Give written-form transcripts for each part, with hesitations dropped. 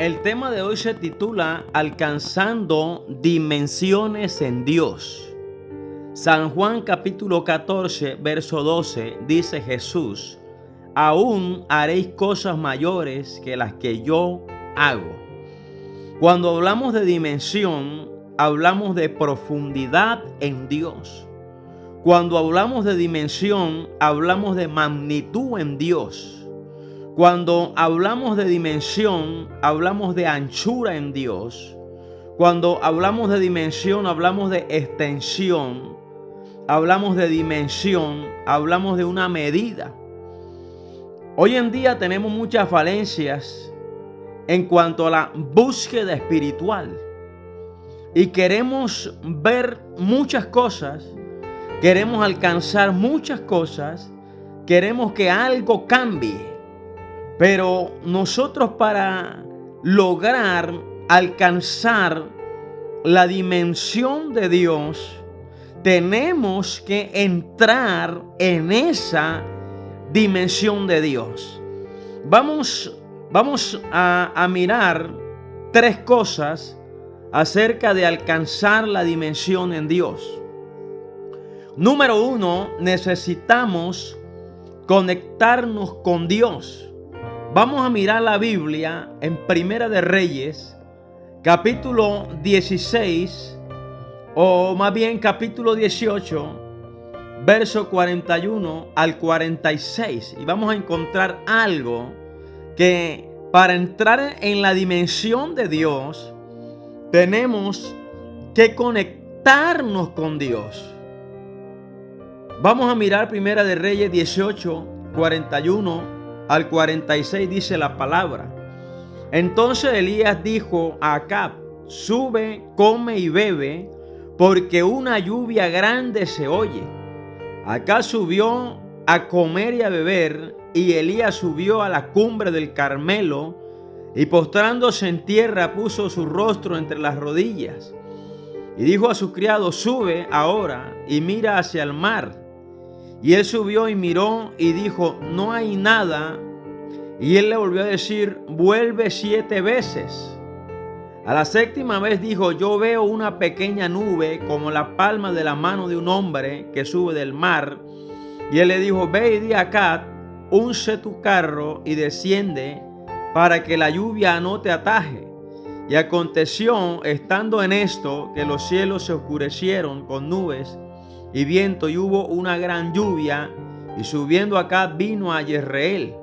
El tema de hoy se titula Alcanzando dimensiones en Dios. San Juan capítulo 14, verso 12 dice Jesús: aún haréis cosas mayores que las que yo hago. Cuando hablamos de dimensión, hablamos de profundidad en Dios. Cuando hablamos de dimensión, hablamos de magnitud en Dios. Cuando hablamos de dimensión, hablamos de anchura en Dios. Cuando hablamos de dimensión, hablamos de extensión. Hablamos de dimensión, hablamos de una medida. Hoy en día tenemos muchas falencias en cuanto a la búsqueda espiritual. Y queremos ver muchas cosas, queremos alcanzar muchas cosas, queremos que algo cambie. Pero nosotros, para lograr alcanzar la dimensión de Dios, tenemos que entrar en esa dimensión de Dios. Vamos a mirar tres cosas acerca de alcanzar la dimensión en Dios. Número uno, necesitamos conectarnos con Dios. Vamos a mirar la Biblia en Primera de Reyes, capítulo 16, o más bien capítulo 18, verso 41 al 46. Y vamos a encontrar algo que para entrar en la dimensión de Dios, tenemos que conectarnos con Dios. Vamos a mirar Primera de Reyes 18, 41 al 46, dice la palabra. Entonces Elías dijo a Acab: sube, come y bebe, porque una lluvia grande se oye. Acab subió a comer y a beber, y Elías subió a la cumbre del Carmelo, y postrándose en tierra puso su rostro entre las rodillas, y dijo a su criado: sube ahora y mira hacia el mar. Y él subió y miró y dijo: no hay nada. Y él le volvió a decir: vuelve 7 veces. A la 7ª vez dijo: yo veo una pequeña nube como la palma de la mano de un hombre que sube del mar. Y él le dijo: ve y di a Acab: unce tu carro y desciende, para que la lluvia no te ataje. Y aconteció, estando en esto, que los cielos se oscurecieron con nubes y viento, y hubo una gran lluvia, y subiendo Acab vino a Jezreel.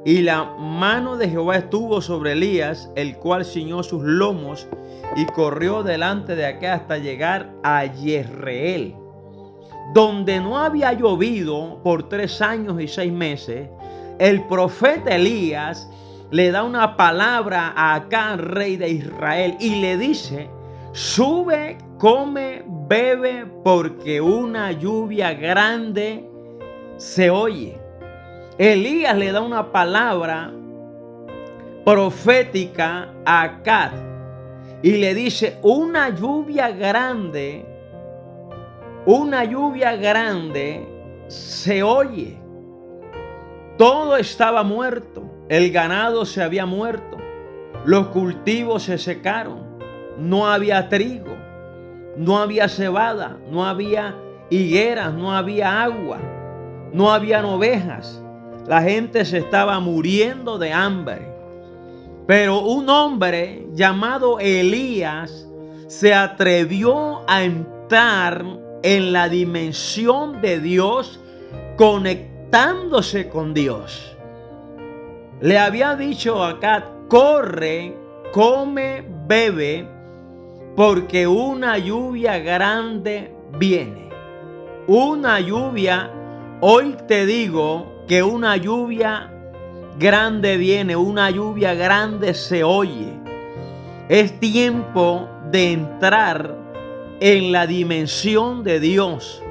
Y la mano de Jehová estuvo sobre Elías, el cual ciñó sus lomos y corrió delante de Acab hasta llegar a Jezreel, donde no había llovido por 3 años y 6 meses. El profeta Elías le da una palabra a Acab, rey de Israel, y le dice: sube, come, bebe, porque una lluvia grande se oye. Elías le da una palabra profética a Acab y le dice: una lluvia grande se oye. Todo estaba muerto, el ganado se había muerto, los cultivos se secaron, no había trigo, no había cebada, no había higueras, no había agua, no habían ovejas. La gente se estaba muriendo de hambre. Pero un hombre llamado Elías se atrevió a entrar en la dimensión de Dios, conectándose con Dios. Le había dicho a Acab: corre, come, bebe, porque una lluvia grande viene. Una lluvia, hoy te digo que una lluvia grande viene, una lluvia grande se oye. Es tiempo de entrar en la dimensión de Dios.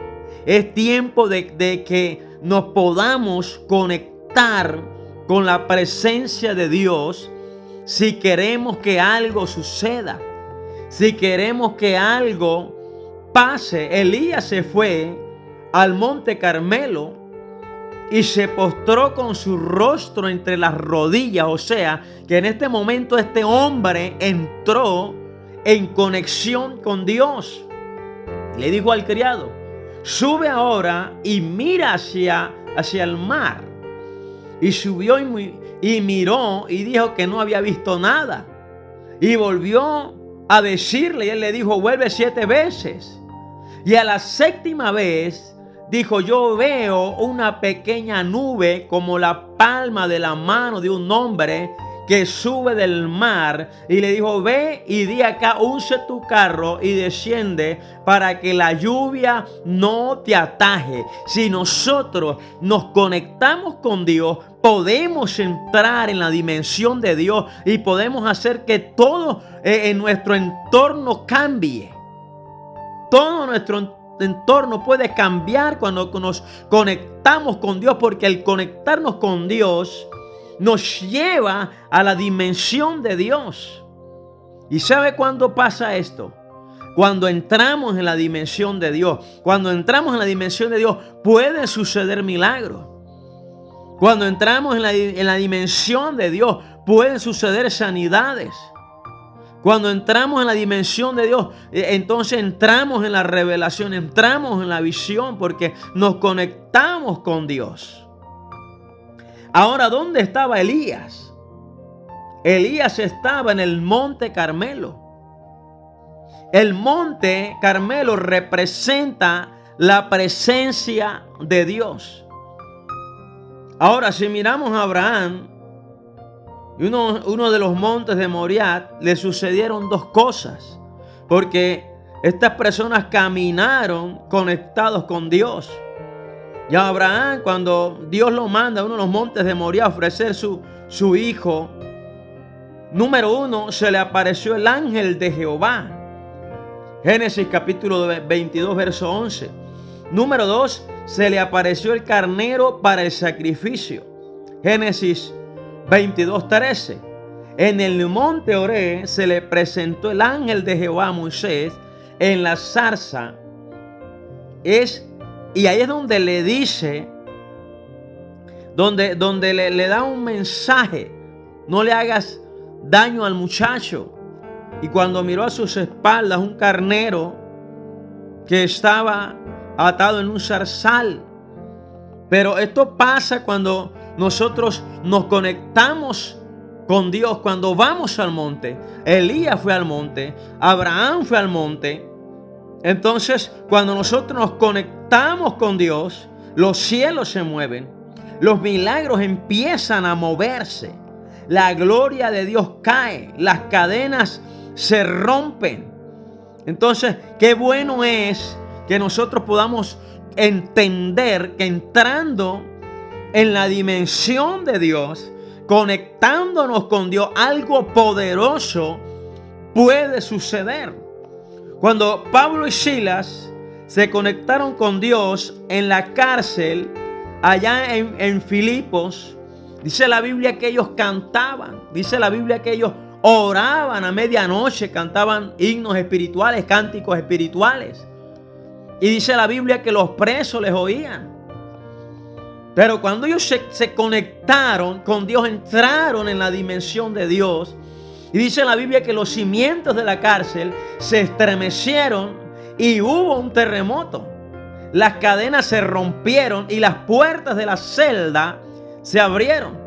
Es tiempo de que nos podamos conectar con la presencia de Dios si queremos que algo suceda, si queremos que algo pase. Elías se fue al monte Carmelo y se postró con su rostro entre las rodillas. O sea, que en este momento este hombre entró en conexión con Dios. Le dijo al criado: sube ahora y mira hacia el mar. Y subió y miró y dijo que no había visto nada. Y volvió a decirle, y él le dijo: vuelve 7 veces. Y a la 7ª vez dijo: yo veo una pequeña nube como la palma de la mano de un hombre que sube del mar. Y le dijo: ve y di acá, unce tu carro y desciende para que la lluvia no te ataje. Si nosotros nos conectamos con Dios, podemos entrar en la dimensión de Dios y podemos hacer que todo en nuestro entorno cambie. Todo nuestro entorno puede cambiar cuando nos conectamos con Dios, porque el conectarnos con Dios nos lleva a la dimensión de Dios. ¿Y sabe cuándo pasa esto? Cuando entramos en la dimensión de Dios. Cuando entramos en la dimensión de Dios pueden suceder milagros. Cuando entramos en la dimensión de Dios pueden suceder sanidades. Cuando entramos en la dimensión de Dios, entonces entramos en la revelación, entramos en la visión, porque nos conectamos con Dios. Ahora, ¿dónde estaba Elías? Elías estaba en el monte Carmelo. El monte Carmelo representa la presencia de Dios. Ahora, si miramos a Abraham, uno de los montes de Moriah, le sucedieron 2 cosas. Porque estas personas caminaron conectados con Dios. Ya Abraham, cuando Dios lo manda a uno de los montes de Moriah a ofrecer su hijo, número 1, se le apareció el ángel de Jehová. Génesis capítulo 22, verso 11. Número 2, se le apareció el carnero para el sacrificio. Génesis 22:13. En el monte Oré se le presentó el ángel de Jehová a Moisés en la zarza. Y ahí es donde le dice, donde le da un mensaje: no le hagas daño al muchacho. Y cuando miró a sus espaldas un carnero que estaba atado en un zarzal. Pero esto pasa cuando nosotros nos conectamos con Dios, cuando vamos al monte. Elías fue al monte, Abraham fue al monte. Entonces, cuando nosotros nos conectamos con Dios, los cielos se mueven, los milagros empiezan a moverse, la gloria de Dios cae, las cadenas se rompen. Entonces, qué bueno es que nosotros podamos entender que entrando en la dimensión de Dios, conectándonos con Dios, algo poderoso puede suceder. Cuando Pablo y Silas se conectaron con Dios en la cárcel, allá en Filipos, dice la Biblia que ellos cantaban, dice la Biblia que ellos oraban a medianoche, cantaban himnos espirituales, cánticos espirituales. Y dice la Biblia que los presos les oían. Pero cuando ellos se conectaron con Dios, entraron en la dimensión de Dios. Y dice la Biblia que los cimientos de la cárcel se estremecieron y hubo un terremoto. Las cadenas se rompieron y las puertas de la celda se abrieron.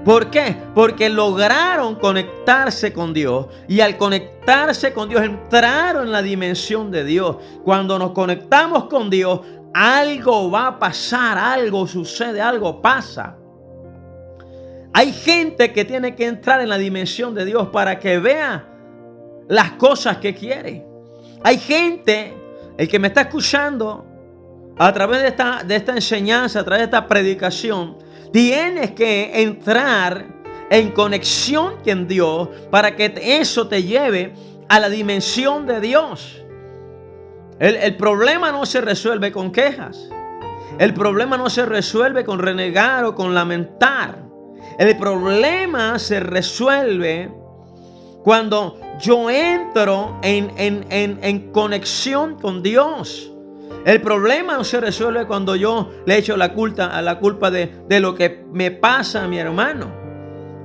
¿Por qué? Porque lograron conectarse con Dios. Y al conectarse con Dios entraron en la dimensión de Dios. Cuando nos conectamos con Dios, algo va a pasar, algo sucede, algo pasa. Hay gente que tiene que entrar en la dimensión de Dios para que vea las cosas que quiere. Hay gente, el que me está escuchando a través de esta enseñanza, a través de esta predicación, tienes que entrar en conexión con Dios para que eso te lleve a la dimensión de Dios. El problema no se resuelve con quejas. El problema no se resuelve con renegar o con lamentar. El problema se resuelve cuando yo entro en conexión con Dios. El problema no se resuelve cuando yo le echo la culpa de lo que me pasa a mi hermano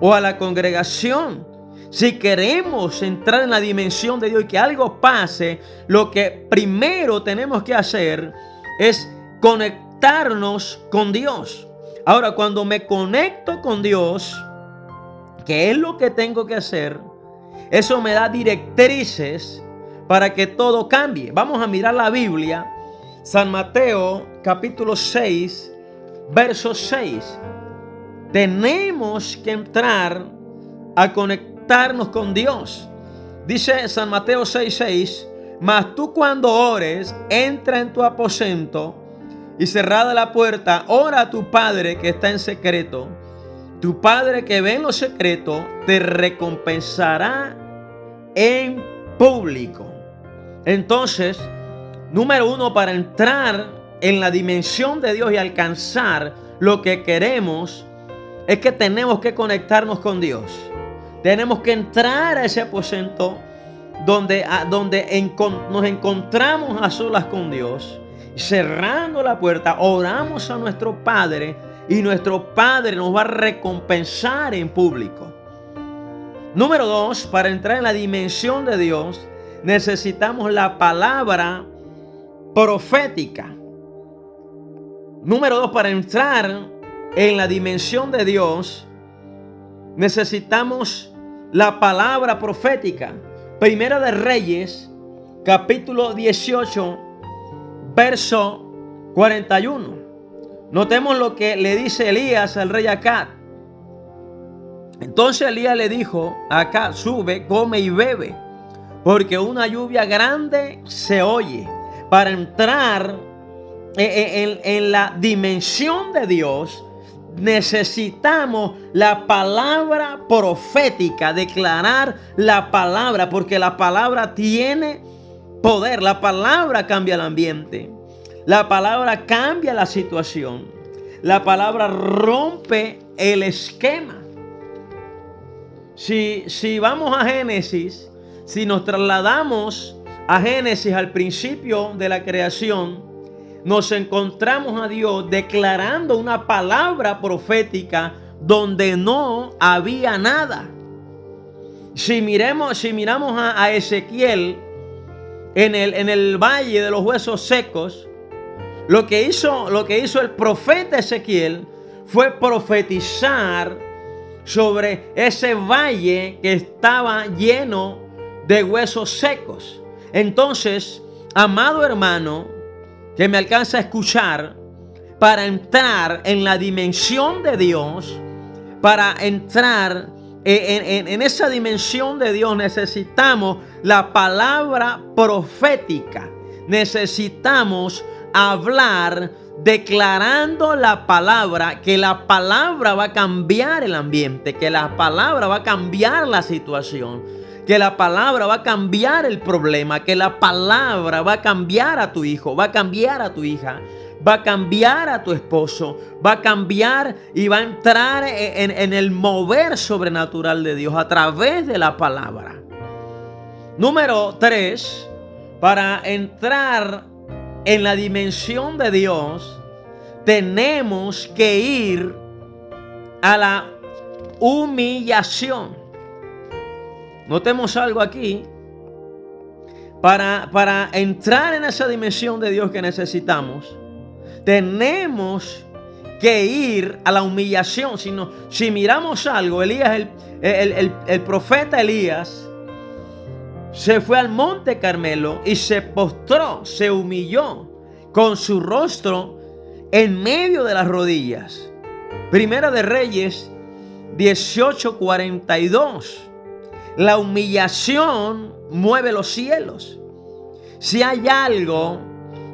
o a la congregación. Si queremos entrar en la dimensión de Dios y que algo pase, lo que primero tenemos que hacer es conectarnos con Dios. Ahora, cuando me conecto con Dios, ¿qué es lo que tengo que hacer? Eso me da directrices para que todo cambie. Vamos a mirar la Biblia. San Mateo capítulo 6, verso 6. Tenemos que entrar a conectarnos con Dios. Dice San Mateo 6:6, mas tú cuando ores, entra en tu aposento y cerrada la puerta, ora a tu Padre que está en secreto. Tu Padre que ve en lo secreto te recompensará en público. Entonces, número uno, para entrar en la dimensión de Dios y alcanzar lo que queremos, es que tenemos que conectarnos con Dios. Tenemos que entrar a ese aposento donde nos encontramos a solas con Dios. Cerrando la puerta, oramos a nuestro Padre y nuestro Padre nos va a recompensar en público. Número dos, para entrar en la dimensión de Dios, necesitamos la palabra profética. Número dos, para entrar en la dimensión de Dios, necesitamos la palabra profética. Primera de Reyes, capítulo 18, verso 41. Notemos lo que le dice Elías al rey Acab. Entonces Elías le dijo a Acab: sube, come y bebe, porque una lluvia grande se oye. Para entrar en la dimensión de Dios, necesitamos la palabra profética, declarar la palabra, porque la palabra tiene poder. La palabra cambia el ambiente, la palabra cambia la situación, la palabra rompe el esquema. Si vamos a Génesis, si nos trasladamos a Génesis, al principio de la creación, nos encontramos a Dios declarando una palabra profética donde no había nada. Si miramos a Ezequiel en el valle de los huesos secos, lo que hizo el profeta Ezequiel fue profetizar sobre ese valle que estaba lleno de huesos secos. Entonces, amado hermano, que me alcanza a escuchar, para entrar en la dimensión de Dios, para entrar en esa dimensión de Dios, necesitamos la palabra profética. Necesitamos hablar declarando la palabra, que la palabra va a cambiar el ambiente, que la palabra va a cambiar la situación, que la palabra va a cambiar el problema, que la palabra va a cambiar a tu hijo, va a cambiar a tu hija, va a cambiar a tu esposo, va a cambiar y va a entrar en el mover sobrenatural de Dios a través de la palabra. Número 3, para entrar en la dimensión de Dios, tenemos que ir a la humillación. Notemos algo aquí. Para entrar en esa dimensión de Dios que necesitamos, tenemos que ir a la humillación. Si miramos algo, Elías, el profeta Elías, se fue al monte Carmelo y se postró, se humilló con su rostro en medio de las rodillas. Primera de Reyes 18:42. La humillación mueve los cielos. Si hay algo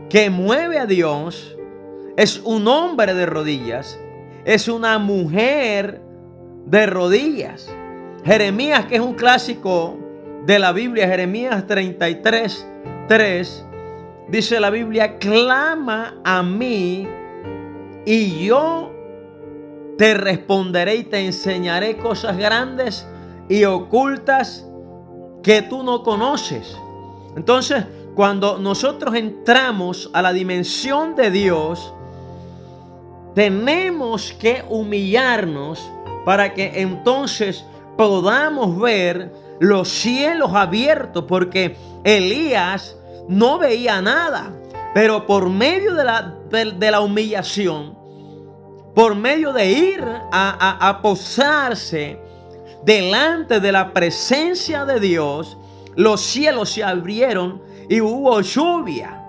que mueve a Dios, es un hombre de rodillas, es una mujer de rodillas. Jeremías, que es un clásico de la Biblia, Jeremías 33:3, dice la Biblia: clama a mí y yo te responderé y te enseñaré cosas grandes y ocultas que tú no conoces. Entonces, cuando nosotros entramos a la dimensión de Dios, tenemos que humillarnos para que entonces podamos ver los cielos abiertos, porque Elías no veía nada, pero por medio de la humillación, por medio de ir a posarse delante de la presencia de Dios, los cielos se abrieron y hubo lluvia.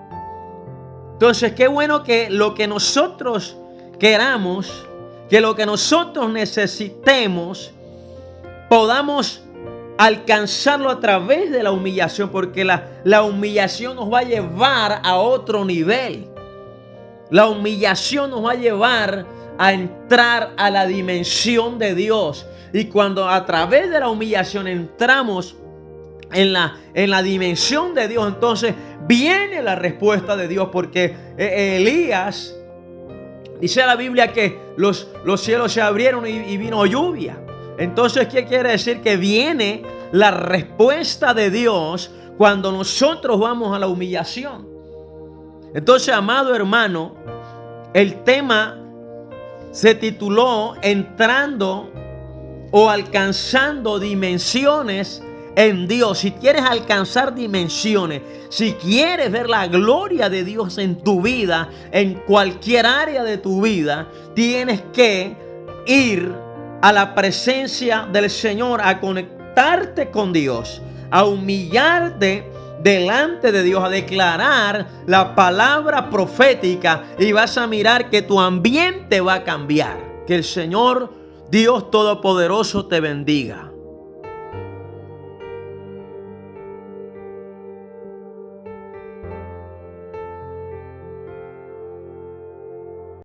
Entonces, qué bueno que lo que nosotros queramos, que lo que nosotros necesitemos, podamos alcanzarlo a través de la humillación, porque la humillación nos va a llevar a otro nivel. La humillación nos va a llevar a entrar a la dimensión de Dios. Y cuando a través de la humillación entramos en la dimensión de Dios, entonces viene la respuesta de Dios, porque Elías, dice la Biblia que los cielos se abrieron y vino lluvia. Entonces, ¿qué quiere decir? Que viene la respuesta de Dios cuando nosotros vamos a la humillación. Entonces, amado hermano, el tema se tituló Entrando o Alcanzando Dimensiones en Dios. Si quieres alcanzar dimensiones, si quieres ver la gloria de Dios en tu vida, en cualquier área de tu vida, tienes que ir a la presencia del Señor, a conectarte con Dios, a humillarte delante de Dios, a declarar la palabra profética, y vas a mirar que tu ambiente va a cambiar. Que el Señor Dios Todopoderoso te bendiga.